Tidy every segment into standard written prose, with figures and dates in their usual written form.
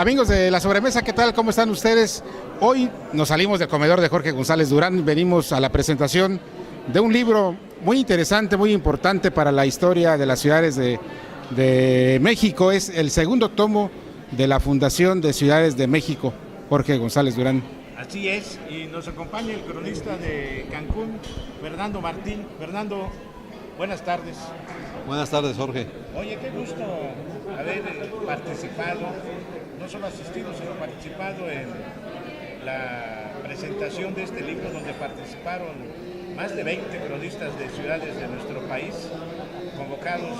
Amigos de La Sobremesa, ¿qué tal? ¿Cómo están ustedes? Hoy nos salimos del comedor de Jorge González Durán, venimos a la presentación de un libro muy interesante, muy importante para la historia de las ciudades de México. Es el segundo tomo de la Fundación de Ciudades de México, Jorge González Durán. Así es, y nos acompaña el cronista de Cancún, Fernando Martín. Fernando, buenas tardes. Buenas tardes, Jorge. Oye, qué gusto haber participado, no solo asistido, sino participado en la presentación de este libro, donde participaron más de 20 cronistas de ciudades de nuestro país, convocados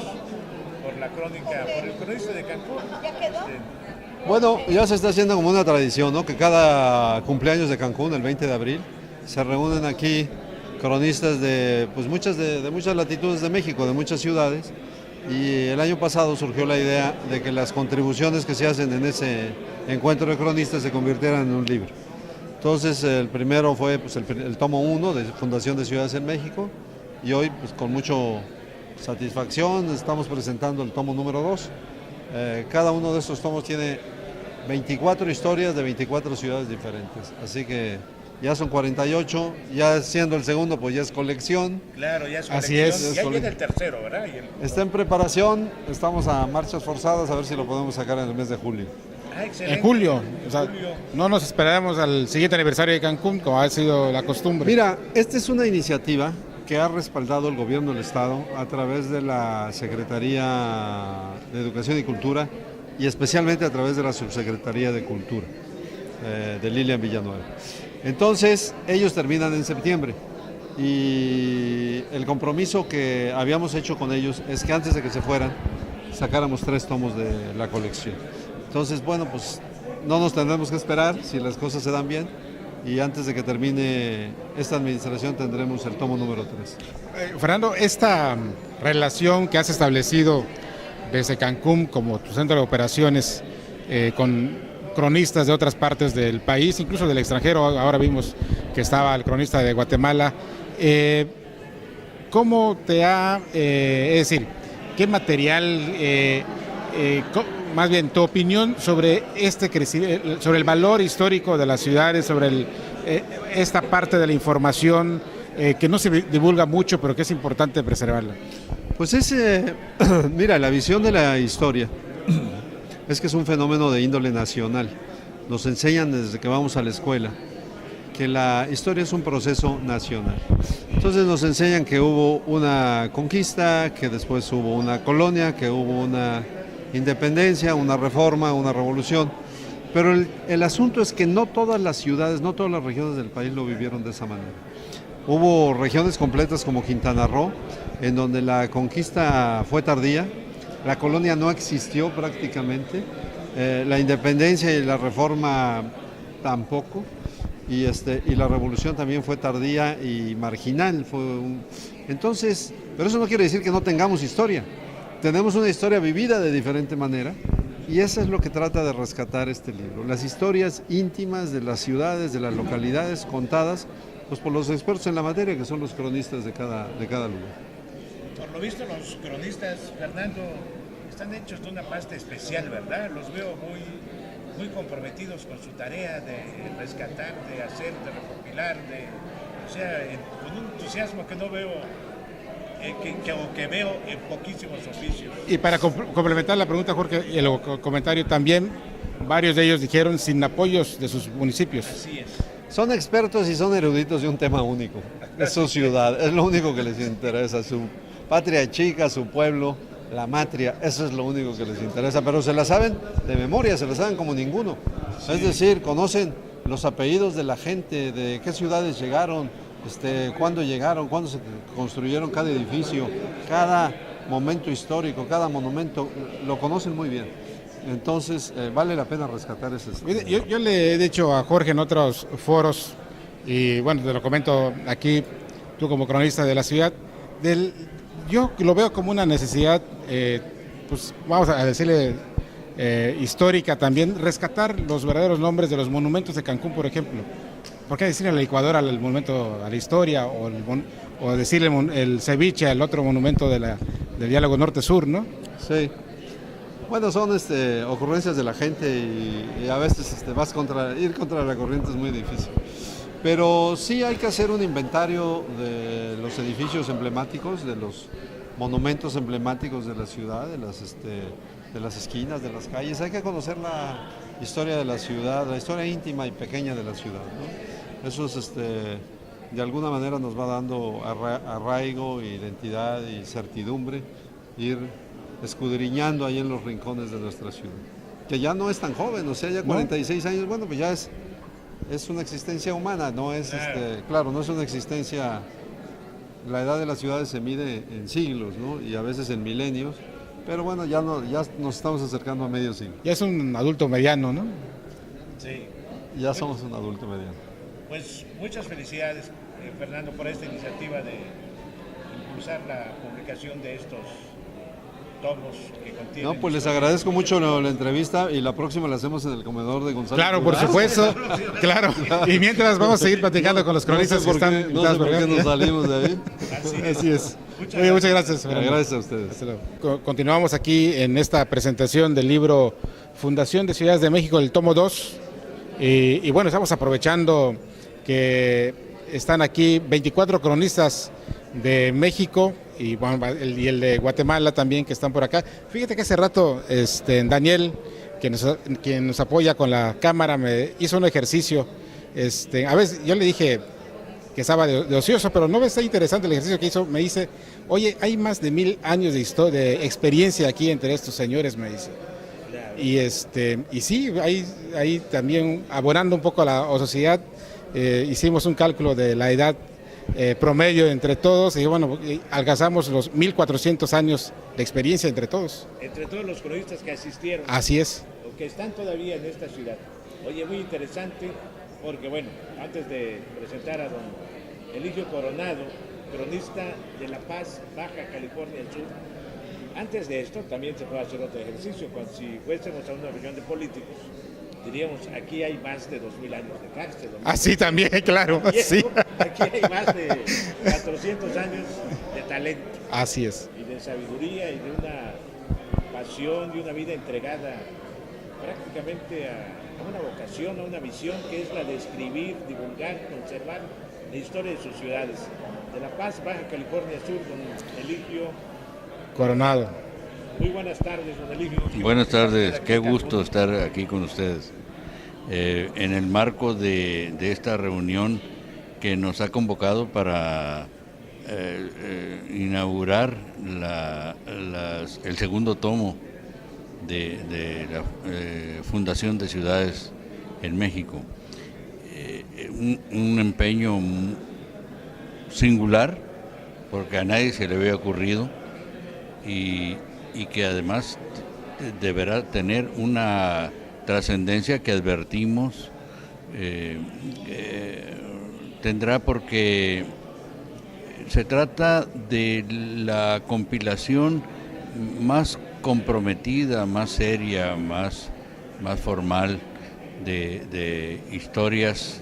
por la crónica, por el cronista de Cancún. ¿Ya quedó? Bueno, ya se está haciendo como una tradición, ¿no? Que cada cumpleaños de Cancún, el 20 de abril, se reúnen aquí cronistas de muchas latitudes de México, de muchas ciudades, y el año pasado surgió la idea de que las contribuciones que se hacen en ese encuentro de cronistas se convirtieran en un libro. Entonces el primero fue el tomo 1 de Fundación de Ciudades en México, y hoy con mucha satisfacción estamos presentando el tomo número 2. Cada uno de estos tomos tiene 24 historias de 24 ciudades diferentes, así que ya son 48, ya siendo el segundo pues ya es colección. Claro, ya es colección. Así es. Ya viene el tercero, ¿verdad? Está en preparación, estamos a marchas forzadas a ver si lo podemos sacar en el mes de julio. Ah, excelente. En julio, o sea, julio. no nos esperaremos al siguiente aniversario de Cancún, como ha sido la costumbre. Mira, esta es una iniciativa que ha respaldado el gobierno del estado a través de la Secretaría de Educación y Cultura y especialmente a través de la Subsecretaría de Cultura de Lilian Villanueva. Entonces, ellos terminan en septiembre y el compromiso que habíamos hecho con ellos es que antes de que se fueran, sacáramos 3 tomos de la colección. Entonces, bueno, pues no nos tendremos que esperar si las cosas se dan bien, y antes de que termine esta administración tendremos el tomo número 3. Fernando, esta relación que has establecido desde Cancún como tu centro de operaciones con cronistas de otras partes del país, incluso del extranjero, ahora vimos que estaba el cronista de Guatemala, ¿cómo te ha, es decir, qué material, más bien tu opinión sobre este crecimiento, sobre el valor histórico de las ciudades, sobre esta parte de la información que no se divulga mucho, pero que es importante preservarla? Pues mira, la visión de la historia es que es un fenómeno de índole nacional. Nos enseñan desde que vamos a la escuela que la historia es un proceso nacional. Entonces nos enseñan que hubo una conquista, que después hubo una colonia, que hubo una independencia, una reforma, una revolución. Pero el asunto es que no todas las ciudades, no todas las regiones del país lo vivieron de esa manera. Hubo regiones completas como Quintana Roo, en donde la conquista fue tardía, la colonia no existió prácticamente, la independencia y la reforma tampoco, y la revolución también fue tardía y marginal. Entonces, pero eso no quiere decir que no tengamos historia. Tenemos una historia vivida de diferente manera, y eso es lo que trata de rescatar este libro. Las historias íntimas de las ciudades, de las localidades, contadas pues por los expertos en la materia, que son los cronistas de cada lugar. Por lo visto, los cronistas, Fernando, están hechos de una pasta especial, ¿verdad? Los veo muy comprometidos con su tarea de rescatar, de hacer, de recopilar, con un entusiasmo que no veo, que veo en poquísimos oficios. Y para complementar la pregunta, Jorge, y el comentario también, varios de ellos dijeron sin apoyos de sus municipios. Así es. Son expertos y son eruditos de un tema único, es su ciudad, es lo único que les interesa, su patria chica, su pueblo, la matria, eso es lo único que les interesa, pero se la saben de memoria, se la saben como ninguno. Sí. Es decir, conocen los apellidos de la gente, de qué ciudades llegaron, cuándo llegaron, cuándo se construyeron cada edificio, cada momento histórico, cada monumento, lo conocen muy bien. Entonces, vale la pena rescatar ese. Yo le he dicho a Jorge en otros foros, y bueno, te lo comento aquí, tú como cronista de la ciudad, yo lo veo como una necesidad, pues vamos a decirle, histórica también, rescatar los verdaderos nombres de los monumentos de Cancún, por ejemplo. ¿Por qué decirle al Ecuador al monumento a la historia, o decirle el ceviche al otro monumento del diálogo norte-sur, ¿no? Sí. Bueno, son ocurrencias de la gente y a veces ir contra la corriente es muy difícil. Pero sí hay que hacer un inventario de los edificios emblemáticos, de los monumentos emblemáticos de la ciudad, de las esquinas, de las calles. Hay que conocer la historia de la ciudad, la historia íntima y pequeña de la ciudad, ¿no? Eso es, de alguna manera nos va dando arraigo, identidad y certidumbre, ir escudriñando ahí en los rincones de nuestra ciudad. Que ya no es tan joven, o sea, ya 46 años, bueno, pues ya es una existencia humana, no es, claro, no es una existencia, la edad de las ciudades se mide en siglos, ¿no? Y a veces en milenios, pero bueno, ya nos estamos acercando a medio siglo. Ya es un adulto mediano, ¿no? Sí. Ya somos un adulto mediano. Pues muchas felicidades, Fernando, por esta iniciativa de impulsar la publicación de estos tomos que contienen. No, pues les agradezco mucho la entrevista y la próxima la hacemos en el comedor de Gonzalo. Claro, por supuesto, claro. Y mientras vamos a seguir platicando con los cronistas que están... No sé por qué nos salimos de ahí. Así es. Muchas gracias. Gracias a ustedes. Continuamos aquí en esta presentación del libro Fundación de Ciudades de México, el tomo 2. Y bueno, estamos aprovechando que están aquí 24 cronistas de México y bueno, el de Guatemala también, que están por acá. Fíjate que hace rato Daniel, quien nos apoya con la cámara, me hizo un ejercicio. A veces yo le dije que estaba de ocioso, pero no ves, está interesante el ejercicio que hizo. Me dice, oye, hay más de 1000 años de experiencia aquí entre estos señores, me dice. Y sí, ahí también abonando un poco a la sociedad, hicimos un cálculo de la edad promedio entre todos y bueno, alcanzamos los 1400 años de experiencia entre todos. Entre todos los cronistas que asistieron. Así es. O que están todavía en esta ciudad. Oye, muy interesante, porque bueno, antes de presentar a don Eligio Coronado, cronista de La Paz, Baja California del Sur, antes de esto también se puede hacer otro ejercicio. Cuando si fuésemos a una reunión de políticos, diríamos, aquí hay más de 2000 años de cárcel. Así también, claro. Sí. Aquí hay más de 400 años de talento. Así es. Y de sabiduría y de una pasión y una vida entregada prácticamente a una vocación, a una visión que es la de escribir, divulgar, conservar la historia de sus ciudades. De La Paz, Baja California Sur, don Eligio Coronado. Muy buenas tardes, don Eligio. Buenas tardes, qué gusto estar aquí con ustedes. En el marco de esta reunión que nos ha convocado para inaugurar el segundo tomo de la Fundación de Ciudades en México. Un empeño singular, porque a nadie se le había ocurrido y que además deberá tener una trascendencia que advertimos tendrá, porque se trata de la compilación más comprometida, más seria, más formal de historias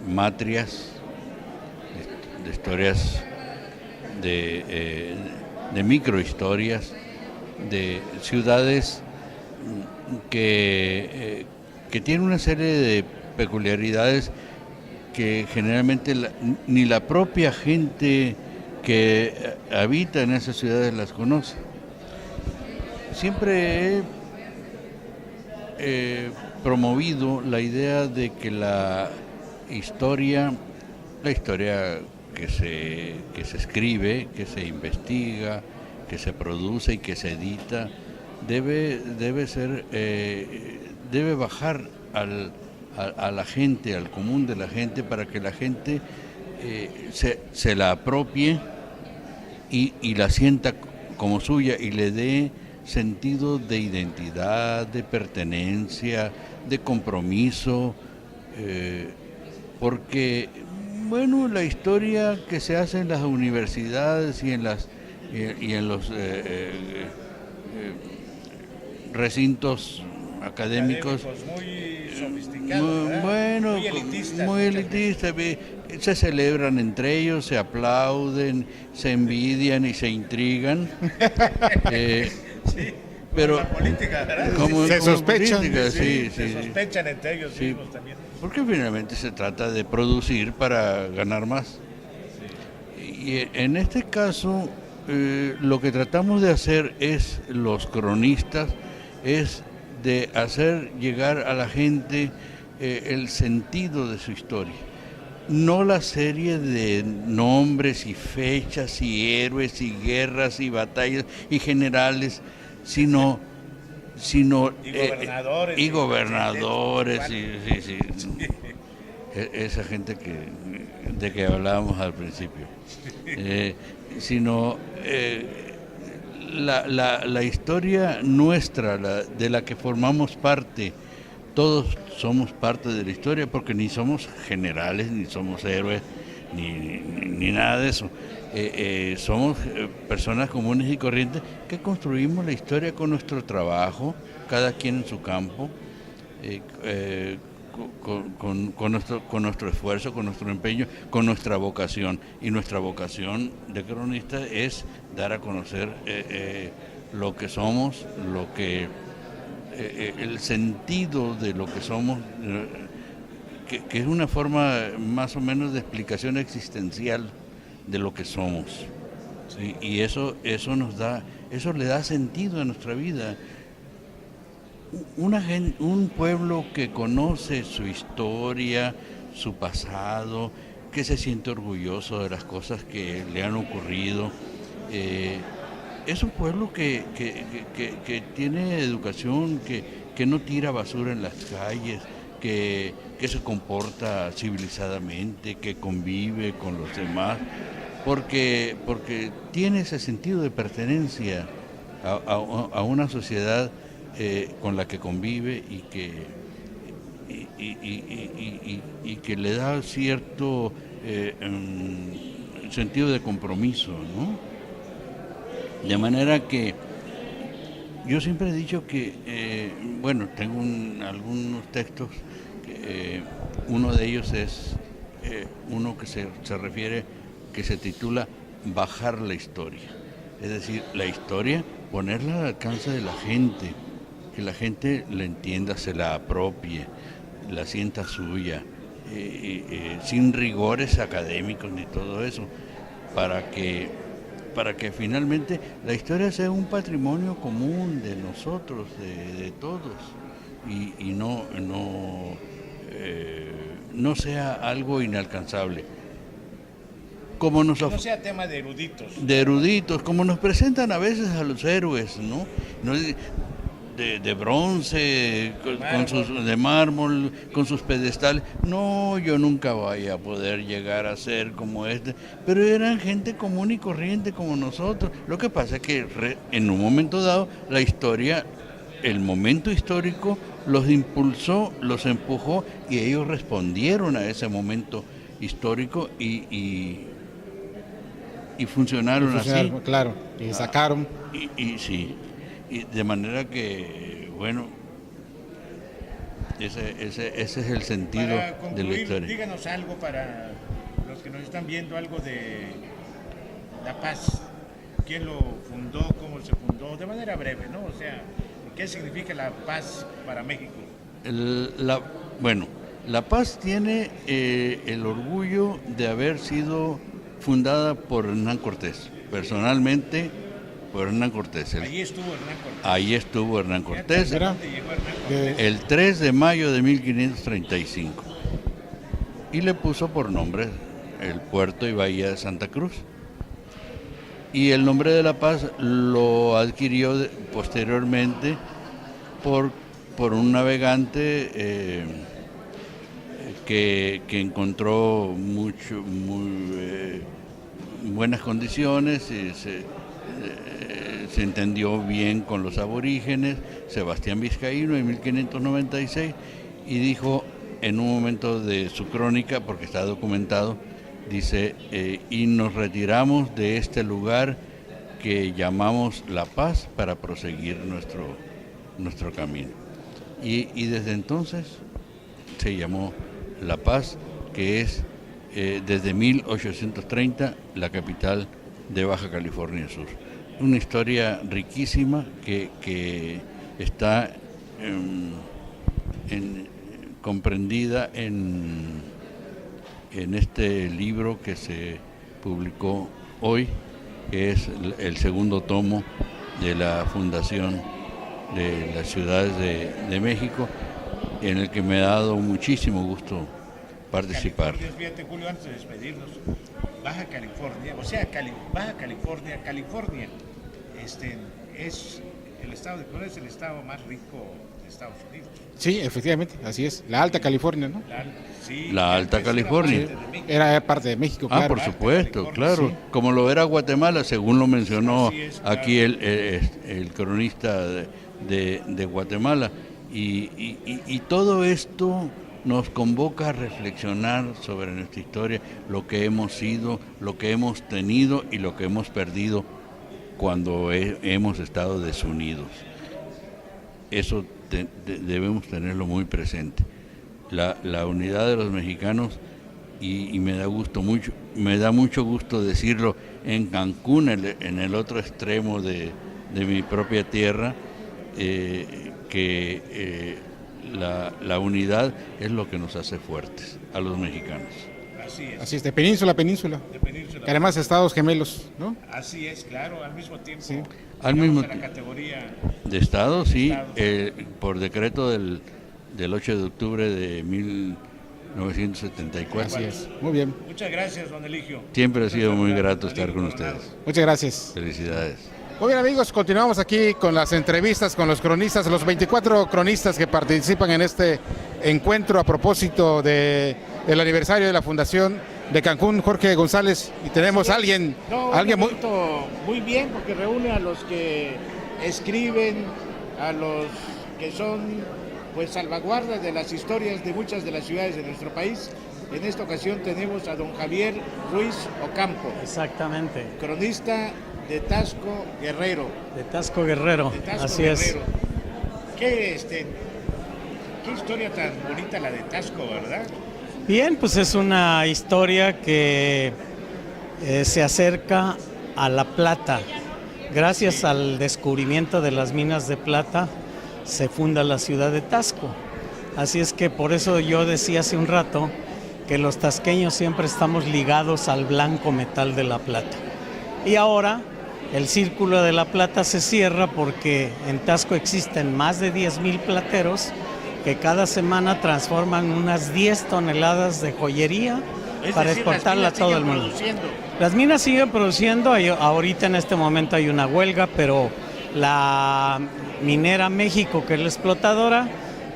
matrias, de historias de microhistorias, de ciudades que tienen una serie de peculiaridades que generalmente ni la propia gente que habita en esas ciudades las conoce. Siempre he promovido la idea de que la historia que se escribe, que se investiga, que se produce y que se edita, debe bajar a la gente, al común de la gente, para que la gente se la apropie y la sienta como suya y le dé sentido de identidad, de pertenencia, de compromiso, porque bueno, la historia que se hace en las universidades y en los recintos académicos muy sofisticados, bueno, muy elitistas, se celebran entre ellos, se aplauden, se envidian y se intrigan. pero la política, ¿verdad? Se sospechan. política, Sí, sí, se sí. sospechan entre ellos Sí. mismos también. Porque finalmente se trata de producir para ganar más. Y en este caso, lo que tratamos de hacer los cronistas, es de hacer llegar a la gente el sentido de su historia. No la serie de nombres y fechas y héroes y guerras y batallas y generales, sino Y gobernadores. y gobernadores y- y, sí, esa gente de que hablábamos al principio, sino la historia nuestra, de la que formamos parte. Todos somos parte de la historia porque ni somos generales, ni somos héroes, ni nada de eso. Somos personas comunes y corrientes que construimos la historia con nuestro trabajo, cada quien en su campo, con nuestro esfuerzo, con nuestro empeño, con nuestra vocación. Y nuestra vocación de cronista es dar a conocer lo que somos, el sentido de lo que somos, que es una forma más o menos de explicación existencial de lo que somos. ¿Sí? Y eso le da sentido a nuestra vida. Un pueblo que conoce su historia, su pasado, que se siente orgulloso de las cosas que le han ocurrido, es un pueblo que tiene educación, que no tira basura en las calles, que se comporta civilizadamente, que convive con los demás, porque tiene ese sentido de pertenencia a una sociedad con la que convive y que le da cierto sentido de compromiso, ¿no? De manera que yo siempre he dicho que, tengo algunos textos, uno de ellos es uno que se refiere, que se titula Bajar la historia. Es decir, la historia, ponerla al alcance de la gente, que la gente la entienda, se la apropie, la sienta suya, sin rigores académicos ni todo eso, para que finalmente la historia sea un patrimonio común de nosotros, de todos, y no sea algo inalcanzable. Como Que no sea tema de eruditos. Como nos presentan a veces a los héroes, ¿no? De bronce, de mármol, con sus pedestales. No, yo nunca voy a poder llegar a ser como este, pero eran gente común y corriente como nosotros. Lo que pasa es que en un momento dado la historia, el momento histórico los impulsó, los empujó, y ellos respondieron a ese momento histórico y funcionaron así. Claro, y sacaron. Y sí. Y de manera que, bueno, ese es el sentido Para concluir, de la historia. díganos algo para los que nos están viendo, algo de La Paz. ¿Quién lo fundó? ¿Cómo se fundó? De manera breve, ¿no? O sea, ¿qué significa la paz para México? La Paz tiene el orgullo de haber sido fundada por Hernán Cortés, personalmente por Hernán Cortés. Ahí estuvo Hernán Cortés. ¿Dónde llegó Hernán Cortés? El 3 de mayo de 1535. Y le puso por nombre el puerto y bahía de Santa Cruz. Y el nombre de La Paz lo adquirió posteriormente por un navegante que encontró muy buenas condiciones y se entendió bien con los aborígenes, Sebastián Vizcaíno, en 1596, y dijo en un momento de su crónica, porque está documentado, dice, y nos retiramos de este lugar que llamamos La Paz para proseguir nuestro camino. Y desde entonces se llamó La Paz, que es desde 1830 la capital de Baja California Sur. una historia riquísima que está comprendida en este libro que se publicó hoy, que es el segundo tomo de la Fundación de las Ciudades de México, en el que me ha dado muchísimo gusto participar. Fíjate, Julio, antes de despedirnos, Baja California, California, es el estado de Colorado, es el estado más rico de Estados Unidos. Sí, efectivamente, así es. La Alta California, ¿no? La Alta California. Era parte de México, claro. Por supuesto, claro. Sí. Como lo era Guatemala, según lo mencionó aquí el cronista de Guatemala. Y todo esto nos convoca a reflexionar sobre nuestra historia, lo que hemos sido, lo que hemos tenido y lo que hemos perdido cuando hemos estado desunidos. Eso debemos tenerlo muy presente. La unidad de los mexicanos, y me da mucho gusto decirlo en Cancún, en el otro extremo de mi propia tierra, que la unidad es lo que nos hace fuertes a los mexicanos. Así es, de península a península. Que además estados gemelos, ¿no? Así es, claro, al mismo tiempo. Sí. Al mismo la categoría de estado, sí, por decreto del 8 de octubre de 1974. Así es, muy bien. Muchas gracias, don Eligio. Siempre ha sido muy grato estar con ustedes. Muchas gracias. Felicidades. Muy bien, amigos, continuamos aquí con las entrevistas con los cronistas, los 24 cronistas que participan en este encuentro a propósito del aniversario de la Fundación de Cancún, Jorge González, y tenemos a alguien muy bien, porque reúne a los que escriben, a los que son pues salvaguardas de las historias de muchas de las ciudades de nuestro país. En esta ocasión tenemos a don Javier Ruiz Ocampo. Exactamente. Cronista de Taxco Guerrero. De Taxco Guerrero, así Guerrero. Es. Qué historia tan bonita la de Taxco, ¿verdad? Bien, pues es una historia que se acerca a la plata. Gracias al descubrimiento de las minas de plata se funda la ciudad de Taxco. Así es que por eso yo decía hace un rato que los tasqueños siempre estamos ligados al blanco metal de la plata. Y ahora el círculo de la plata se cierra porque en Taxco existen más de 10,000 plateros que cada semana transforman unas 10 toneladas de joyería para exportarla a todo el mundo. Las minas siguen produciendo, ahorita en este momento hay una huelga, pero la minera México, que es la explotadora,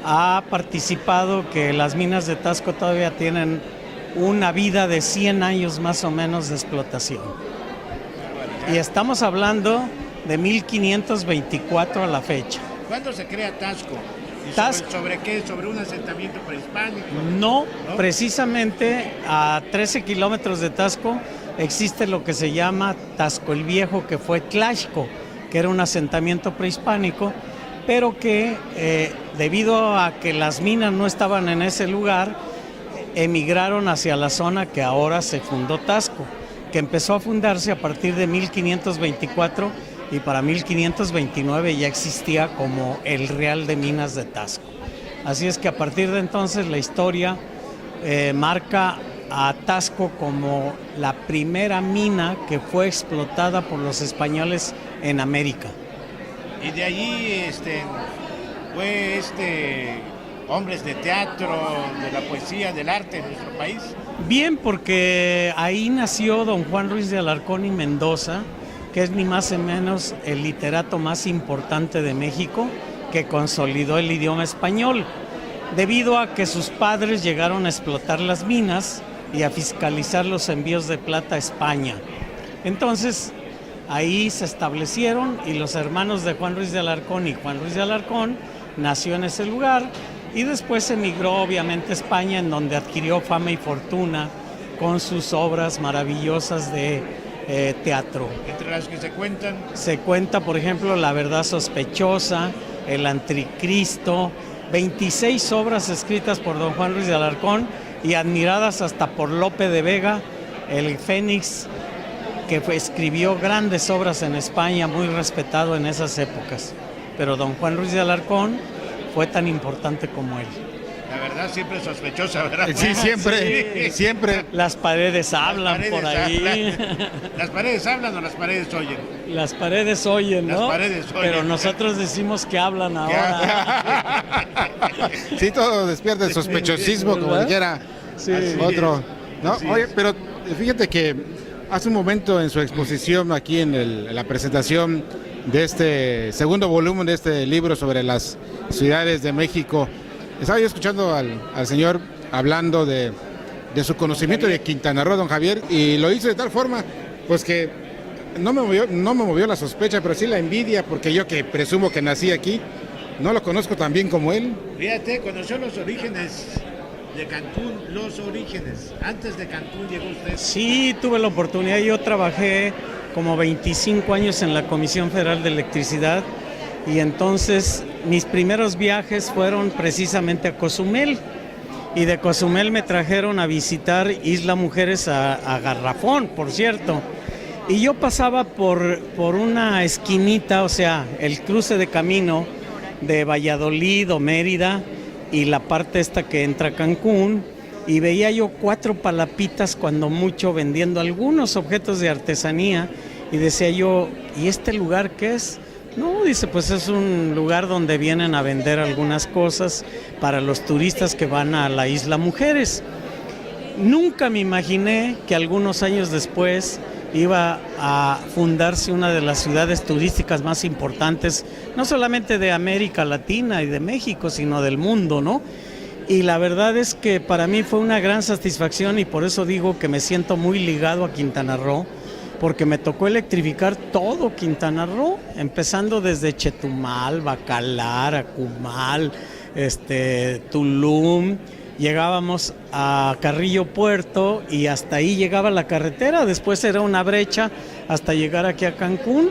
ha participado que las minas de Taxco todavía tienen una vida de 100 años más o menos de explotación. Y estamos hablando de 1524 a la fecha. ¿Cuándo se crea Taxco? ¿Sobre qué? ¿Sobre un asentamiento prehispánico? No, precisamente a 13 kilómetros de Taxco existe lo que se llama Taxco el Viejo, que fue Tlaxco, que era un asentamiento prehispánico, pero que debido a que las minas no estaban en ese lugar, emigraron hacia la zona que ahora se fundó Taxco, que empezó a fundarse a partir de 1524 y para 1529 ya existía como el Real de Minas de Taxco. Así es que a partir de entonces la historia marca a Taxco como la primera mina que fue explotada por los españoles en América. Y de allí fue hombres de teatro, de la poesía, del arte en nuestro país. Bien, porque ahí nació don Juan Ruiz de Alarcón y Mendoza, que es ni más ni menos el literato más importante de México, que consolidó el idioma español, debido a que sus padres llegaron a explotar las minas y a fiscalizar los envíos de plata a España. Entonces, ahí se establecieron y los hermanos de Juan Ruiz de Alarcón y Juan Ruiz de Alarcón nació en ese lugar y después emigró obviamente a España, en donde adquirió fama y fortuna con sus obras maravillosas de teatro. Entre las que se cuentan. Se cuenta, por ejemplo, La Verdad Sospechosa, El Anticristo, 26 obras escritas por don Juan Ruiz de Alarcón y admiradas hasta por Lope de Vega, el Fénix que escribió grandes obras en España, muy respetado en esas épocas. Pero don Juan Ruiz de Alarcón fue tan importante como él. La verdad siempre sospechosa, ¿verdad? Sí, siempre, siempre. Las paredes hablan por ahí. ¿Las paredes hablan o las paredes oyen? Las paredes oyen, ¿no? Las paredes oyen. Pero nosotros decimos que hablan ahora. Sí, todo despierta el sospechosismo, como ¿verdad? dijera Sí. otro. ¿No? Así Oye, es. pero fíjate que hace un momento en su exposición aquí en la presentación de este segundo volumen de este libro sobre las ciudades de México, estaba yo escuchando al señor hablando de su conocimiento de Quintana Roo, don Javier, y lo hizo de tal forma, pues que no me movió la sospecha, pero sí la envidia, porque yo que presumo que nací aquí, no lo conozco tan bien como él. Fíjate, conoció los orígenes de Cancún, los orígenes. Antes de Cancún llegó usted. Sí, tuve la oportunidad. Yo trabajé como 25 años en la Comisión Federal de Electricidad y entonces mis primeros viajes fueron precisamente a Cozumel y de Cozumel me trajeron a visitar Isla Mujeres a Garrafón, por cierto. Y yo pasaba por una esquinita, o sea, el cruce de camino de Valladolid o Mérida y la parte esta que entra a Cancún, y veía yo 4 palapitas cuando mucho vendiendo algunos objetos de artesanía y decía yo, ¿y este lugar qué es? No, dice, pues es un lugar donde vienen a vender algunas cosas para los turistas que van a la Isla Mujeres. Nunca me imaginé que algunos años después iba a fundarse una de las ciudades turísticas más importantes, no solamente de América Latina y de México, sino del mundo, ¿no? Y la verdad es que para mí fue una gran satisfacción y por eso digo que me siento muy ligado a Quintana Roo, porque me tocó electrificar todo Quintana Roo, empezando desde Chetumal, Bacalar, Acumal, Tulum. Llegábamos a Carrillo Puerto y hasta ahí llegaba la carretera, después era una brecha hasta llegar aquí a Cancún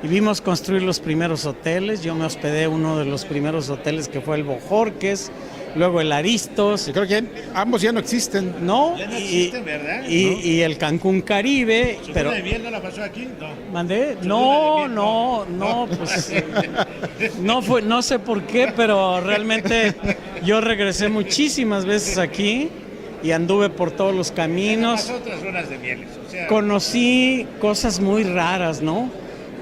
y vimos construir los primeros hoteles. Yo me hospedé en uno de los primeros hoteles que fue el Bojorques, luego el Aristos. Y creo que ambos ya no existen. No, Ya no existen, ¿verdad? y el Cancún Caribe. ¿Su Pero luna de miel no la pasó aquí? No. ¿Mandé? ¿Su No, luna de miel? pues no sé por qué, pero realmente yo regresé muchísimas veces aquí y anduve por todos los caminos. Pasó otras lunas de mieles, o sea, Conocí cosas muy raras, ¿no?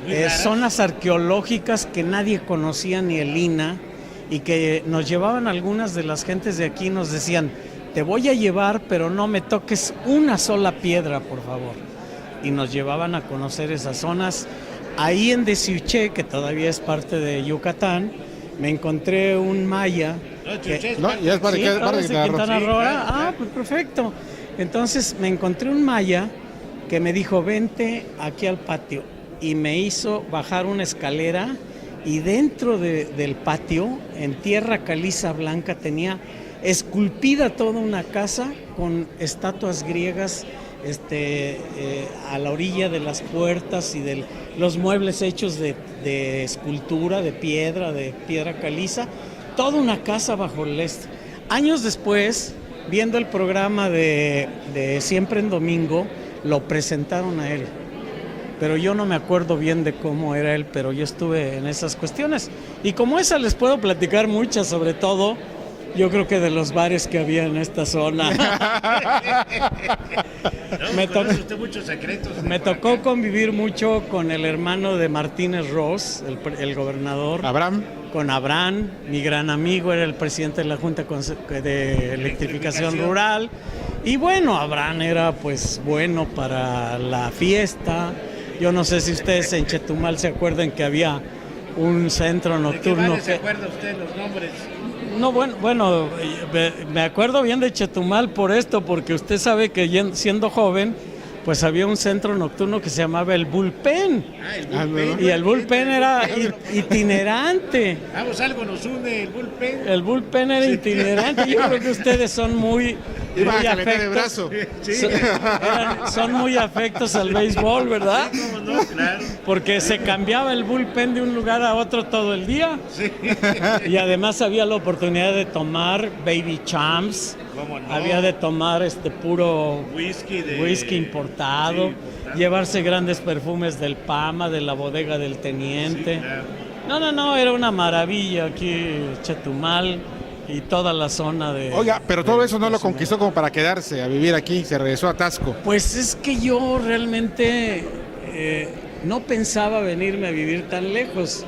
Muy raras. Zonas arqueológicas que nadie conocía, ni el INA, y que nos llevaban algunas de las gentes de aquí, nos decían, te voy a llevar, pero no me toques una sola piedra, por favor. Y nos llevaban a conocer esas zonas. Ahí en Desiuché, que todavía es parte de Yucatán, me encontré un maya. no, que- Chuché es No, parte- ya es para Sí, que todo es de Quintana Sí, Roo. claro, claro. Pues perfecto. Entonces me encontré un maya que me dijo, vente aquí al patio. Y me hizo bajar una escalera y dentro del patio, en tierra caliza blanca, tenía esculpida toda una casa con estatuas griegas a la orilla de las puertas y de los muebles hechos de escultura, de piedra caliza, toda una casa bajo el este. Años después, viendo el programa de Siempre en Domingo, lo presentaron a él. Pero yo no me acuerdo bien de cómo era él, pero yo estuve en esas cuestiones. Y como esa les puedo platicar muchas, sobre todo, yo creo que de los bares que había en esta zona. No, me conoce tocó- usted muchos secretos. Me tocó convivir mucho con el hermano de Martínez Ross, el gobernador. Abraham. Con Abraham, mi gran amigo, era el presidente de la Junta de Electrificación Rural. Y bueno, Abraham era pues bueno para la fiesta. Yo no sé si ustedes en Chetumal se acuerdan que había un centro ¿De qué nocturno bares se que... acuerda usted los nombres? No, bueno, me acuerdo bien de Chetumal por esto, porque usted sabe que siendo joven, pues había un centro nocturno que se llamaba el Bullpen. Ah, el bullpen. Y el Bullpen era itinerante. Vamos, algo nos une, el bullpen. El Bullpen era itinerante. Yo creo que ustedes son muy Iba a muy calentar el afectos. brazo. Sí, Son muy afectos al béisbol, ¿verdad? cómo no, claro. Porque se cambiaba el bullpen de un lugar a otro todo el día. Sí. Y además había la oportunidad de tomar Baby Champs. ¿Cómo no? Había de tomar puro Whisky whisky importado. Sí, llevarse grandes perfumes del Pama, de la bodega del Teniente. Sí, claro. No, era una maravilla aquí Chetumal y toda la zona de... Oiga, pero todo eso no lo Cozumel. conquistó como para quedarse a vivir aquí, se regresó a Taxco. Pues es que yo realmente no pensaba venirme a vivir tan lejos.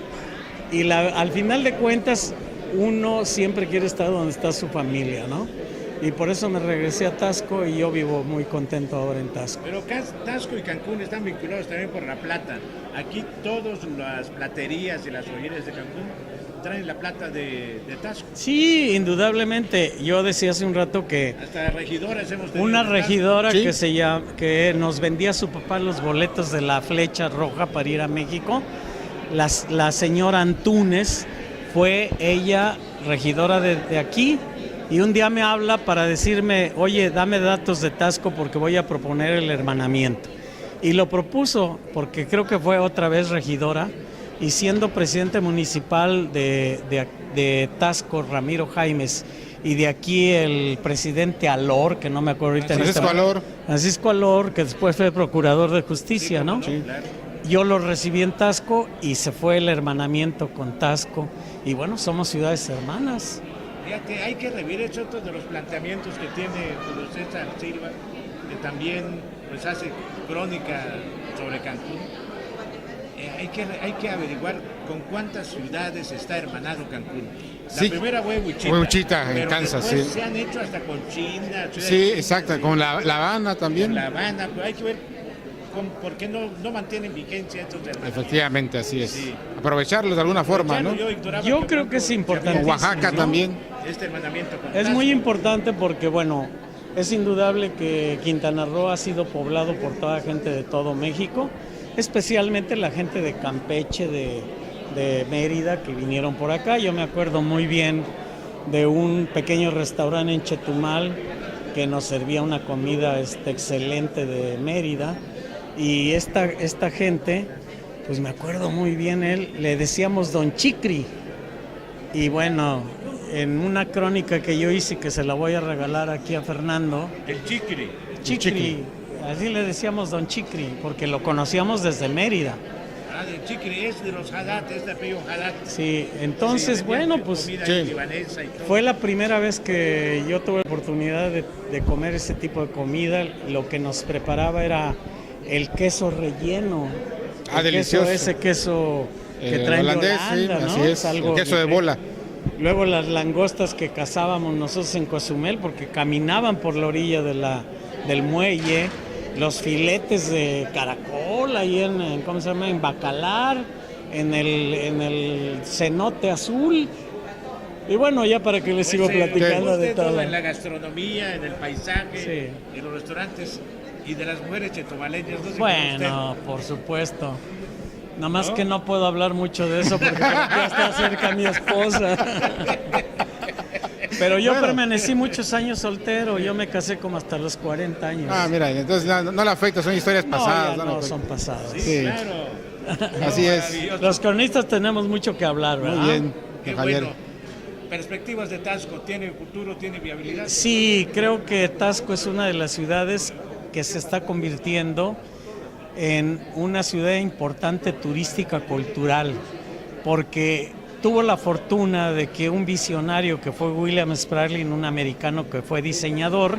Y al final de cuentas, uno siempre quiere estar donde está su familia, ¿no? Y por eso me regresé a Taxco y yo vivo muy contento ahora en Taxco. Pero Taxco y Cancún están vinculados también por la plata. Aquí todas las platerías y las joyerías de Cancún traen la plata de Taxco. Sí, indudablemente. Yo decía hace un rato que Hasta regidoras hemos tenido. una en Taxco. regidora Sí. que nos vendía a su papá los boletos de la Flecha Roja para ir a México, la señora Antunes, fue ella regidora de aquí, y un día me habla para decirme, oye, dame datos de Taxco porque voy a proponer el hermanamiento. Y lo propuso porque creo que fue otra vez regidora, y siendo presidente municipal de Taxco, Ramiro Jaimes, y de aquí el presidente Alor, que no me acuerdo ahorita. Francisco Alor. Francisco Alor, que después fue procurador de justicia, ¿no? Sí, claro. Yo lo recibí en Taxco y se fue el hermanamiento con Taxco. Y bueno, somos ciudades hermanas. Fíjate, hay que revivir es otro de los planteamientos que tiene Julio César Silva, que también pues hace crónica sobre Cancún. Hay que averiguar con cuántas ciudades está hermanado Cancún. La Sí. primera fue Wichita. Wichita, en pero Kansas, después sí. se han hecho hasta con China. Ciudad Sí, de- exacto, con la Habana también. La Habana, pero hay que ver por qué no mantienen vigencia estos hermanamientos. Efectivamente, así es. Sí. Aprovecharlos de alguna forma, ¿no? Yo creo que es importante. Con Oaxaca ¿no? también. Este hermanamiento con Es Taxco. muy importante porque, bueno, es indudable que Quintana Roo ha sido poblado por toda gente de todo México, especialmente la gente de Campeche, de Mérida, que vinieron por acá. Yo me acuerdo muy bien de un pequeño restaurante en Chetumal que nos servía una comida excelente de Mérida. Y esta gente, pues me acuerdo muy bien, le decíamos Don Chicri. Y bueno, en una crónica que yo hice, que se la voy a regalar aquí a Fernando, El Chiquiri. Chicri, así le decíamos Don Chicri, porque lo conocíamos desde Mérida. El Chiquiri es de los Haddad, es de apellido Haddad. Sí, entonces, Sí, bueno, pues comida sí. libanesa y todo. fue la primera vez que yo tuve la oportunidad de comer ese tipo de comida. Lo que nos preparaba era el queso relleno. Ah, El delicioso. queso, ese queso que traen de holandés, Holanda, sí, ¿no? así es. Algo El queso de increíble. bola. Luego las langostas que cazábamos nosotros en Cozumel, porque caminaban por la orilla del muelle, los filetes de caracol ahí ¿cómo se llama? En Bacalar, en el cenote azul. Y bueno, ya para que les sigo platicando de todo. En la gastronomía, en el paisaje, Sí. en los restaurantes y de las mujeres chetumaleñas. No sé Bueno, por supuesto. Nada más ¿No? que no puedo hablar mucho de eso porque creo que ya está cerca mi esposa. Pero yo Bueno. permanecí muchos años soltero, yo me casé como hasta los 40 años. Ah, mira, entonces no le afecta, son historias No, pasadas. ya le no, afecta. son pasadas. Sí, Sí. claro. Así es. Maravilloso. Los cronistas tenemos mucho que hablar, ¿verdad? Muy bien, Qué Javier. bueno. Perspectivas de Taxco, ¿tiene futuro, tiene viabilidad? Sí, creo que Taxco es una de las ciudades que se está convirtiendo en una ciudad importante turística cultural, porque tuvo la fortuna de que un visionario que fue William Spradlin, un americano que fue diseñador,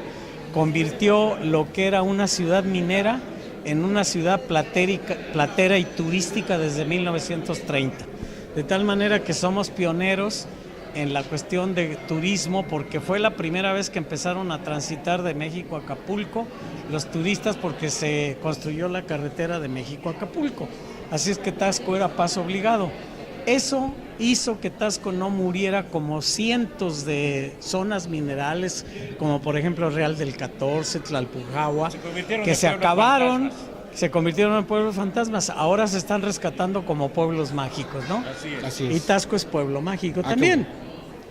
convirtió lo que era una ciudad minera en una ciudad platera y turística desde 1930. De tal manera que somos pioneros en la cuestión de turismo, porque fue la primera vez que empezaron a transitar de México a Acapulco los turistas, porque se construyó la carretera de México a Acapulco. Así es que Taxco era paso obligado. Eso hizo que Taxco no muriera como cientos de zonas minerales, como por ejemplo Real del 14, Tlalpujahua, Se convirtieron que en se pueblos acabaron, fantasmas. se convirtieron en pueblos fantasmas. Ahora se están rescatando como pueblos mágicos, ¿no? Así es. Así Y es. Taxco es pueblo mágico Ah, también.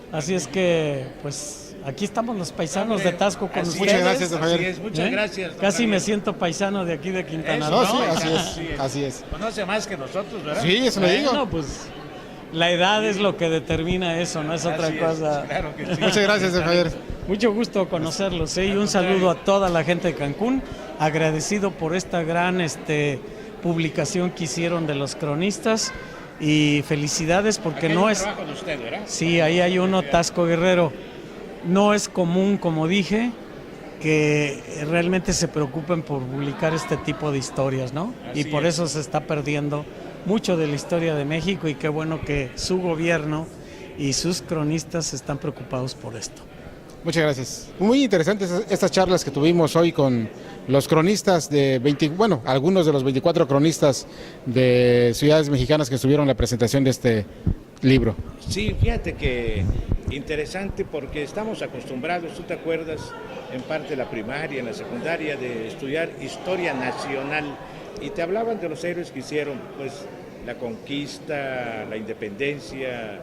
Así es que, pues, aquí estamos los paisanos de Taxco con Así ustedes. Muchas gracias, don Así Javier. es, muchas ¿Eh? gracias. don Casi me Javier. siento paisano de aquí de Quintana Eso, Roo. No, sí, ¿no? así Sí. es, así es. Conoce más que nosotros, ¿verdad? Sí, eso le digo. Bueno, pues La edad es lo que determina eso, no es otra Así cosa. claro que sí. Muchas gracias, Javier. Mucho gusto conocerlos, y un saludo a toda la gente de Cancún, agradecido por esta gran publicación que hicieron de los cronistas, y felicidades porque Aquí hay no un es... trabajo de usted, ¿verdad? Sí, ahí hay uno, Tasco Guerrero. No es común, como dije, que realmente se preocupen por publicar este tipo de historias, ¿no? Así Y por es. eso se está perdiendo mucho de la historia de México, y qué bueno que su gobierno y sus cronistas están preocupados por esto. Muchas gracias. Muy interesantes estas charlas que tuvimos hoy con los cronistas de algunos de los 24 cronistas de ciudades mexicanas que estuvieron en la presentación de este libro. Sí, fíjate que interesante porque estamos acostumbrados, tú te acuerdas, en parte de la primaria, en la secundaria, de estudiar historia nacional y te hablaban de los héroes que hicieron, pues, la conquista, la independencia,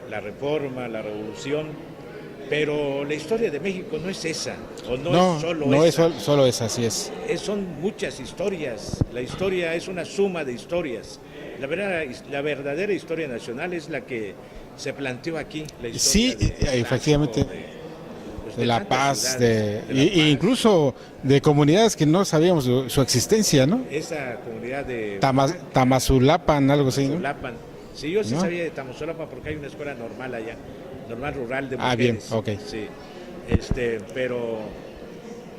la reforma, la revolución, pero la historia de México no es esa, o no es solo no esa. es solo esa, así es. Son muchas historias, la historia es una suma de historias. La verdadera historia nacional es la que se planteó aquí, la historia Sí, de efectivamente. Tasco, De La tantas Paz, ciudades, de La e Paz. incluso de comunidades que no sabíamos su existencia, ¿no? Esa comunidad de Tamazulapan, algo así, ¿no? Tamazulapan. Sí, yo sí ¿No? sabía de Tamazulapan porque hay una escuela normal allá, normal rural de Ah, bien, mujeres. ok. Sí, pero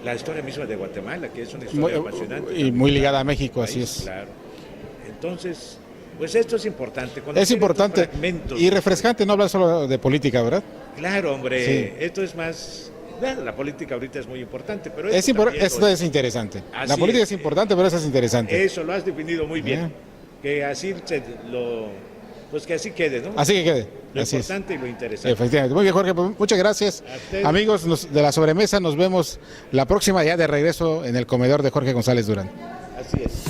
la historia misma de Guatemala, que es una historia apasionante. Y muy ligada a México, País, así es. Claro. Entonces, pues esto es importante. Es conocer estos importante fragmentos. y refrescante no hablar solo de política, ¿verdad? Claro, hombre, Sí. esto es más... Bueno, la política ahorita es muy importante, pero Esto es interesante. Así La política es. es importante, pero eso es interesante. Eso lo has definido muy bien. Que así pues que así quede, ¿no? Así que quede. Lo Así es. importante y lo interesante. Efectivamente. Muy bien, Jorge, pues, muchas gracias. A usted. Amigos de la sobremesa, nos vemos la próxima ya de regreso en el comedor de Jorge González Durán. Así es.